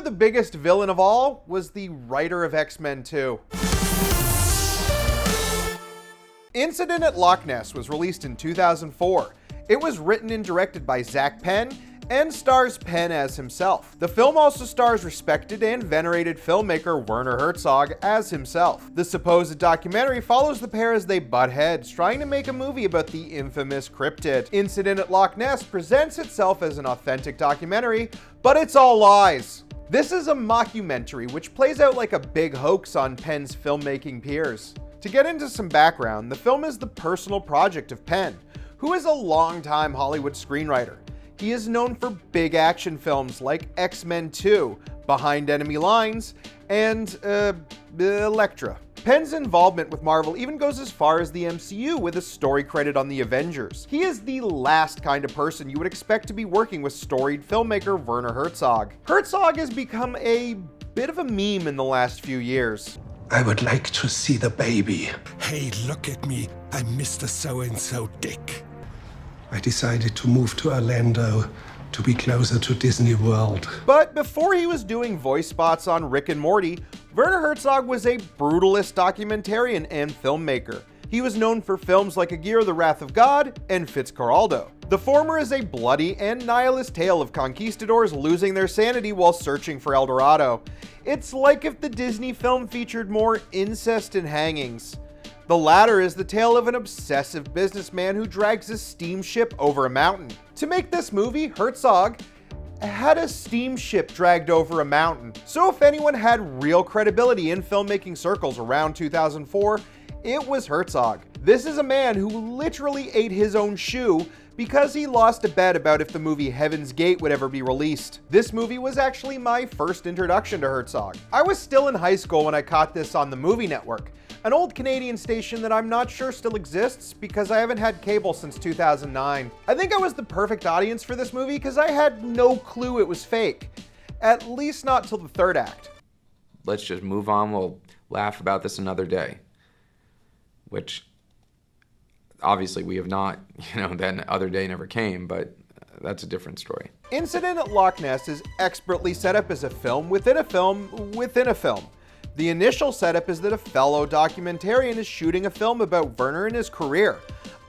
the biggest villain of all was the writer of X-Men 2. Incident at Loch Ness was released in 2004. It was written and directed by Zach Penn and stars Penn as himself. The film also stars respected and venerated filmmaker Werner Herzog as himself. The supposed documentary follows the pair as they butt heads, trying to make a movie about the infamous cryptid. Incident at Loch Ness presents itself as an authentic documentary, but it's all lies. This is a mockumentary which plays out like a big hoax on Penn's filmmaking peers. To get into some background, the film is the personal project of Penn, who is a longtime Hollywood screenwriter. He is known for big action films like X-Men 2, Behind Enemy Lines, and Elektra. Penn's involvement with Marvel even goes as far as the MCU with a story credit on the Avengers. He is the last kind of person you would expect to be working with storied filmmaker Werner Herzog. Herzog has become a bit of a meme in the last few years. I would like to see the baby. Hey, look at me. I'm Mr. So-and-so Dick. I decided to move to Orlando to be closer to Disney World. But before he was doing voice spots on Rick and Morty, Werner Herzog was a brutalist documentarian and filmmaker. He was known for films like Aguirre, The Wrath of God, and Fitzcarraldo. The former is a bloody and nihilist tale of conquistadors losing their sanity while searching for El Dorado. It's like if the Disney film featured more incest and hangings. The latter is the tale of an obsessive businessman who drags a steamship over a mountain. To make this movie, Herzog had a steamship dragged over a mountain. So if anyone had real credibility in filmmaking circles around 2004, it was Herzog. This is a man who literally ate his own shoe because he lost a bet about if the movie Heaven's Gate would ever be released. This movie was actually my first introduction to Herzog. I was still in high school when I caught this on the Movie Network, an old Canadian station that I'm not sure still exists because I haven't had cable since 2009. I think I was the perfect audience for this movie because I had no clue it was fake. At least not till the third act. Let's just move on, we'll laugh about this another day. Which, obviously we have not, that other day never came, but that's a different story. Incident at Loch Ness is expertly set up as a film within a film within a film. The initial setup is that a fellow documentarian is shooting a film about Werner and his career.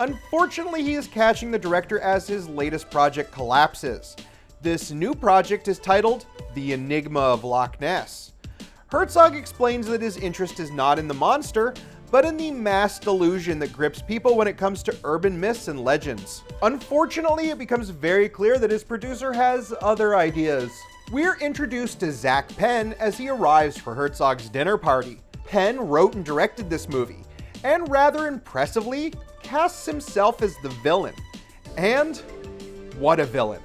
Unfortunately, he is catching the director as his latest project collapses. This new project is titled The Enigma of Loch Ness. Herzog explains that his interest is not in the monster, but in the mass delusion that grips people when it comes to urban myths and legends. Unfortunately, it becomes very clear that his producer has other ideas. We're introduced to Zach Penn as he arrives for Herzog's dinner party. Penn wrote and directed this movie, and rather impressively, casts himself as the villain. And what a villain.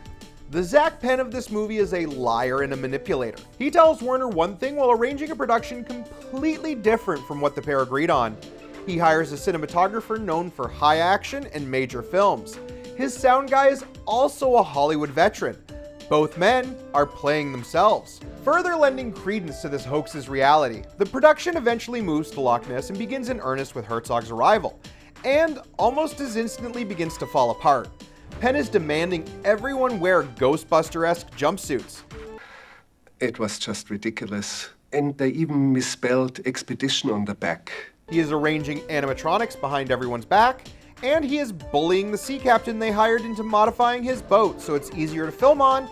The Zach Penn of this movie is a liar and a manipulator. He tells Werner one thing while arranging a production completely different from what the pair agreed on. He hires a cinematographer known for high action and major films. His sound guy is also a Hollywood veteran. Both men are playing themselves, further lending credence to this hoax's reality. The production eventually moves to Loch Ness and begins in earnest with Herzog's arrival, and almost as instantly begins to fall apart. Penn is demanding everyone wear Ghostbuster-esque jumpsuits. It was just ridiculous. And they even misspelled expedition on the back. He is arranging animatronics behind everyone's back, and he is bullying the sea captain they hired into modifying his boat so it's easier to film on,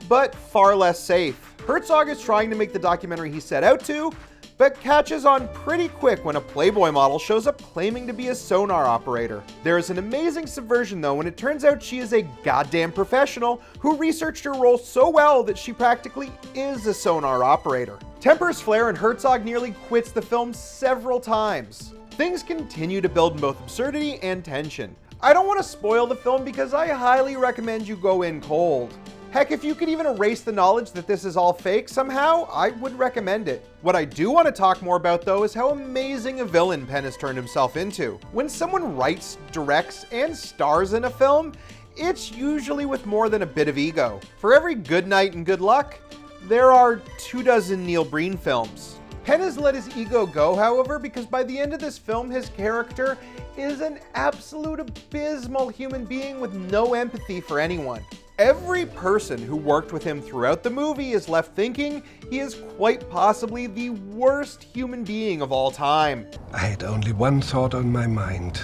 but far less safe. Herzog is trying to make the documentary he set out to, but catches on pretty quick when a Playboy model shows up claiming to be a sonar operator. There is an amazing subversion though when it turns out she is a goddamn professional who researched her role so well that she practically is a sonar operator. Tempers flare and Herzog nearly quits the film several times. Things continue to build in both absurdity and tension. I don't want to spoil the film because I highly recommend you go in cold. Heck, if you could even erase the knowledge that this is all fake somehow, I would recommend it. What I do want to talk more about though is how amazing a villain Penn has turned himself into. When someone writes, directs, and stars in a film, it's usually with more than a bit of ego. For every good night and good luck, there are 24 Neil Breen films. Penn has let his ego go, however, because by the end of this film, his character is an absolute abysmal human being with no empathy for anyone. Every person who worked with him throughout the movie is left thinking he is quite possibly the worst human being of all time. I had only one thought on my mind.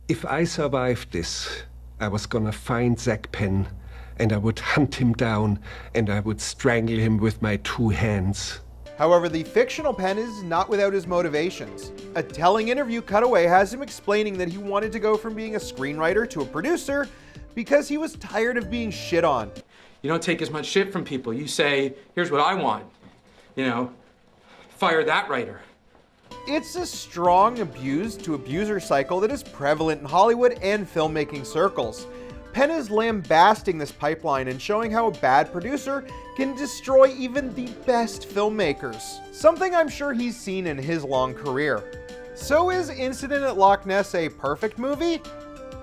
If I survived this, I was gonna find Zach Penn, and I would hunt him down, and I would strangle him with my 2 hands. However, the fictional Penn is not without his motivations. A telling interview cutaway has him explaining that he wanted to go from being a screenwriter to a producer because he was tired of being shit on. You don't take as much shit from people. You say, here's what I want. You know, fire that writer. It's a strong abused to abuser cycle that is prevalent in Hollywood and filmmaking circles. Penn is lambasting this pipeline and showing how a bad producer can destroy even the best filmmakers. Something I'm sure he's seen in his long career. So is Incident at Loch Ness a perfect movie?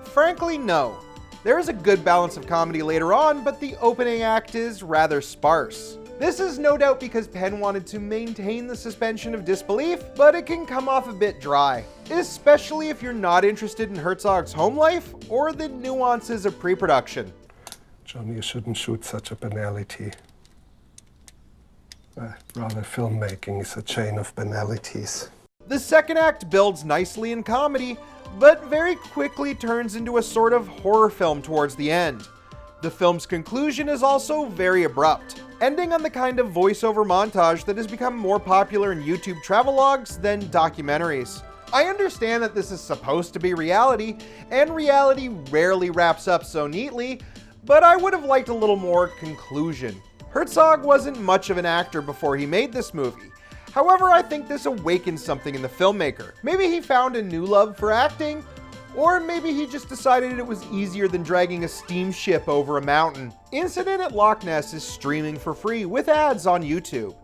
Frankly, no. There is a good balance of comedy later on, but the opening act is rather sparse. This is no doubt because Penn wanted to maintain the suspension of disbelief, but it can come off a bit dry, especially if you're not interested in Herzog's home life or the nuances of pre-production. John, you shouldn't shoot such a banality. Rather, filmmaking is a chain of banalities. The second act builds nicely in comedy, but very quickly turns into a sort of horror film towards the end. The film's conclusion is also very abrupt, ending on the kind of voiceover montage that has become more popular in YouTube travelogues than documentaries. I understand that this is supposed to be reality, and reality rarely wraps up so neatly, but I would have liked a little more conclusion. Herzog wasn't much of an actor before he made this movie. However, I think this awakens something in the filmmaker. Maybe he found a new love for acting, or maybe he just decided it was easier than dragging a steamship over a mountain. Incident at Loch Ness is streaming for free with ads on YouTube.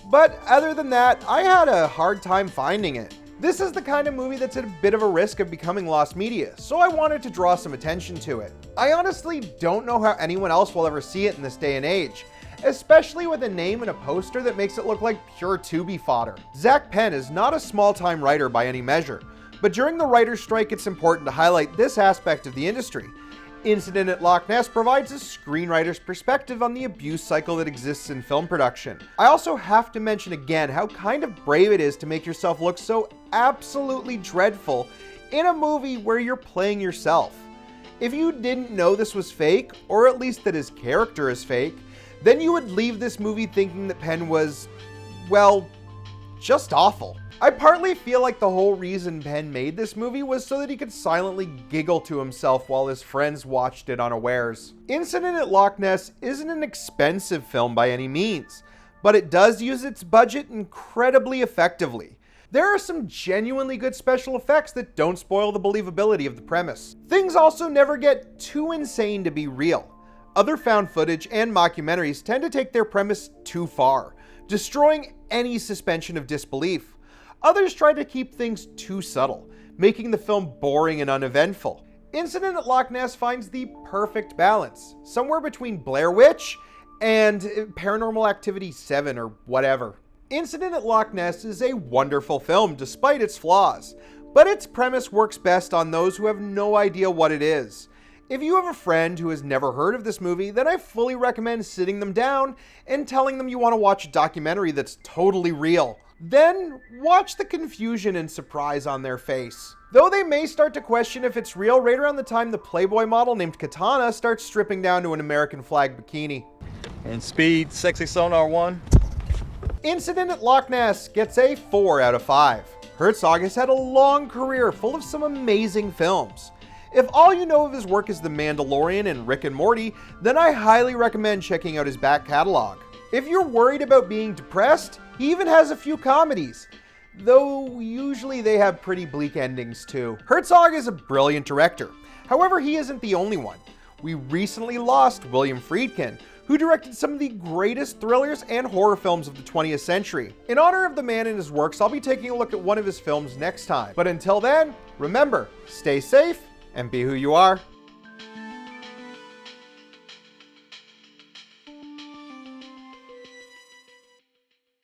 But other than that, I had a hard time finding it. This is the kind of movie that's at a bit of a risk of becoming lost media, so I wanted to draw some attention to it. I honestly don't know how anyone else will ever see it in this day and age, especially with a name and a poster that makes it look like pure Tubi fodder. Zach Penn is not a small-time writer by any measure, but during the writer's strike it's important to highlight this aspect of the industry. Incident at Loch Ness provides a screenwriter's perspective on the abuse cycle that exists in film production. I also have to mention again how kind of brave it is to make yourself look so absolutely dreadful in a movie where you're playing yourself. If you didn't know this was fake, or at least that his character is fake, then you would leave this movie thinking that Penn was, well, just awful. I partly feel like the whole reason Penn made this movie was so that he could silently giggle to himself while his friends watched it unawares. Incident at Loch Ness isn't an expensive film by any means, but it does use its budget incredibly effectively. There are some genuinely good special effects that don't spoil the believability of the premise. Things also never get too insane to be real. Other found footage and mockumentaries tend to take their premise too far, destroying any suspension of disbelief. Others try to keep things too subtle, making the film boring and uneventful. Incident at Loch Ness finds the perfect balance, somewhere between Blair Witch and Paranormal Activity 7 or whatever. Incident at Loch Ness is a wonderful film despite its flaws, but its premise works best on those who have no idea what it is. If you have a friend who has never heard of this movie, then I fully recommend sitting them down and telling them you want to watch a documentary that's totally real. Then watch the confusion and surprise on their face. Though they may start to question if it's real right around the time the Playboy model named Katana starts stripping down to an American flag bikini. And speed, sexy sonar 1. Incident at Loch Ness gets a 4 out of 5. Herzog has had a long career full of some amazing films. If all you know of his work is The Mandalorian and Rick and Morty, then I highly recommend checking out his back catalog. If you're worried about being depressed, he even has a few comedies, though usually they have pretty bleak endings too. Herzog is a brilliant director. However, he isn't the only one. We recently lost William Friedkin, who directed some of the greatest thrillers and horror films of the 20th century. In honor of the man and his works, I'll be taking a look at one of his films next time. But until then, remember, stay safe and be who you are.